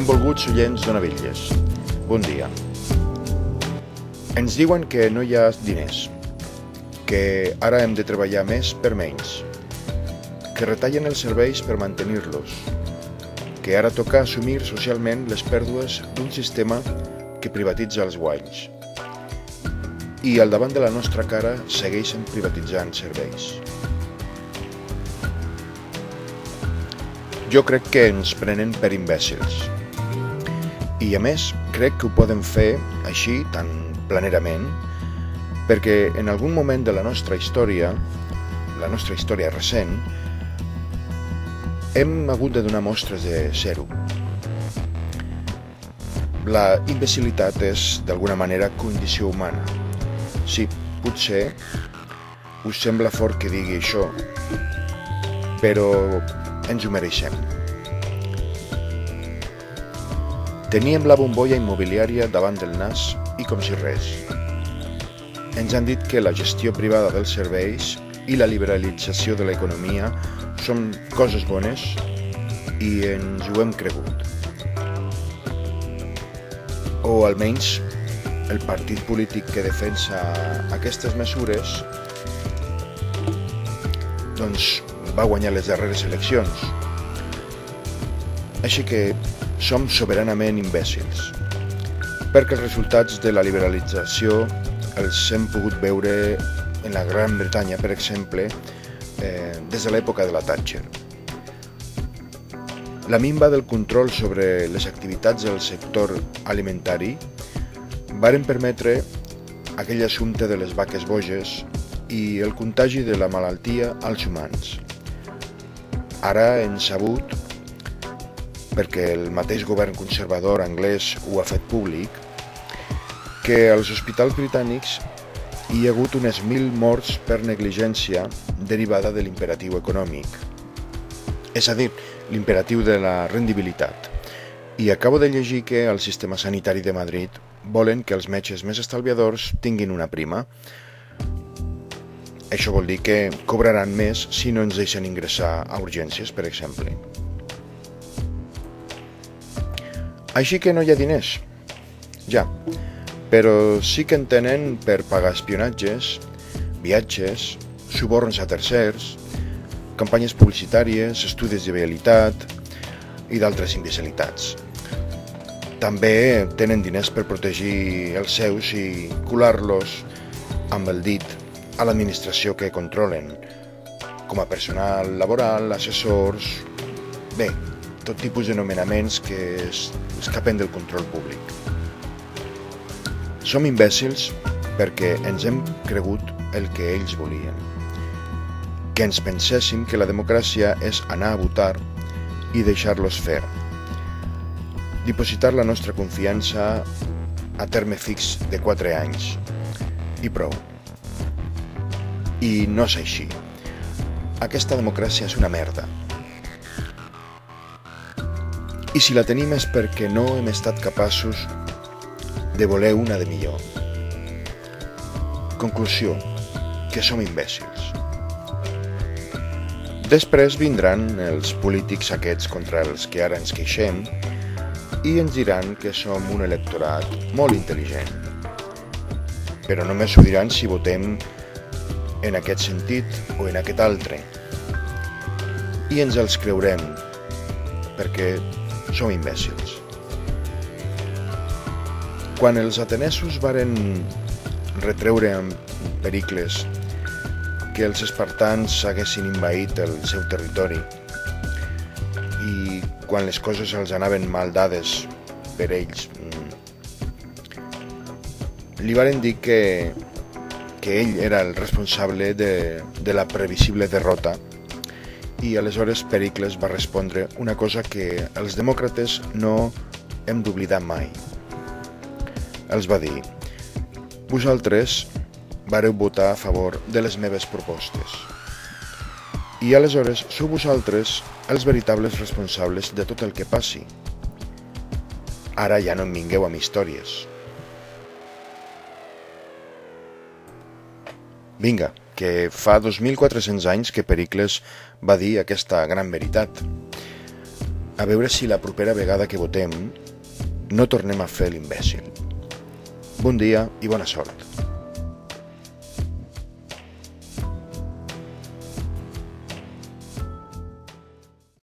Benvolguts oients d'Onavilles. Bon dia. Ens diuen que no hi ha diners, que ara hem de treballar més per menys, que retallen els serveis per mantenir-los, que ara toca assumir socialment les pèrdues d'un sistema que privatitza els guanys. I al davant de la nostra cara segueixen privatitzant serveis. Jo crec que ens prenen per imbècils. I a més, crec que ho poden fer així, tan planerament, perquè en algun moment de la nostra història recent, hem hagut de donar mostres de ser-ho. La imbecilitat és, d'alguna manera, condició humana. Sí, potser us sembla fort que digui això, però ens ho mereixem. Teníem la bombolla immobiliària davant del nas i com si res. Ens han dit que la gestió privada dels serveis i la liberalització de l'economia són coses bones i ens ho hem cregut. O almenys el partit polític que defensa aquestes mesures doncs va guanyar les darreres eleccions. Així que som soberanament imbècils, perquè els resultats de la liberalització els hem pogut veure en la Gran Bretanya, per exemple, des de l'època de la Thatcher. La minva del control sobre les activitats del sector alimentari varen permetre aquell assumpte de les vaques boges i el contagi de la malaltia als humans. Ara hem sabut, perquè el mateix govern conservador anglès ho ha fet públic, que als hospitals britànics hi ha hagut unes 1.000 morts per negligència derivada de l'imperatiu econòmic, és a dir, l'imperatiu de la rendibilitat. I acabo de llegir que al sistema sanitari de Madrid volen que els metges més estalviadors tinguin una prima. Això vol dir que cobraran més si no ens deixen ingressar a urgències, per exemple. Així que no hi ha diners, ja, però sí que en tenen per pagar espionatges, viatges, suborns a tercers, campanyes publicitàries, estudis de vialitat i d'altres imbecilitats. També tenen diners per protegir els seus i colar-los amb el dit a l'administració que controlen, com a personal laboral, assessors, bé, tot tipus de nomenaments que escapen del control públic. Som imbècils perquè ens hem cregut el que ells volien, que ens penséssim que la democràcia és anar a votar i deixar-los fer, dipositar la nostra confiança a terme fix de 4 anys, i prou. I no és així. Aquesta democràcia és una merda. I si la tenim és perquè no hem estat capaços de voler una de millor. Conclusió, que som imbècils. Després vindran els polítics aquests contra els que ara ens queixem i ens diran que som un electorat molt intel·ligent. Però només ho diran si votem en aquest sentit o en aquest altre. I ens els creurem, perquè som imbècils. Quan els atenesos varen retreure amb Pericles que els espartans haguessin invaït el seu territori i quan les coses els anaven mal dades per ells, li varen dir que ell era el responsable de la previsible derrota i aleshores Pericles va respondre una cosa que els demòcrates no hem d'oblidar mai. Els va dir: vosaltres vareu votar a favor de les meves propostes i aleshores sou vosaltres els veritables responsables de tot el que passi. Ara ja no em vingueu amb històries. Vinga, que fa 2.400 anys que Pericles va dir aquesta gran veritat. a veure si la propera vegada que votem no tornem a fer l'imbècil. Bon dia i bona sort.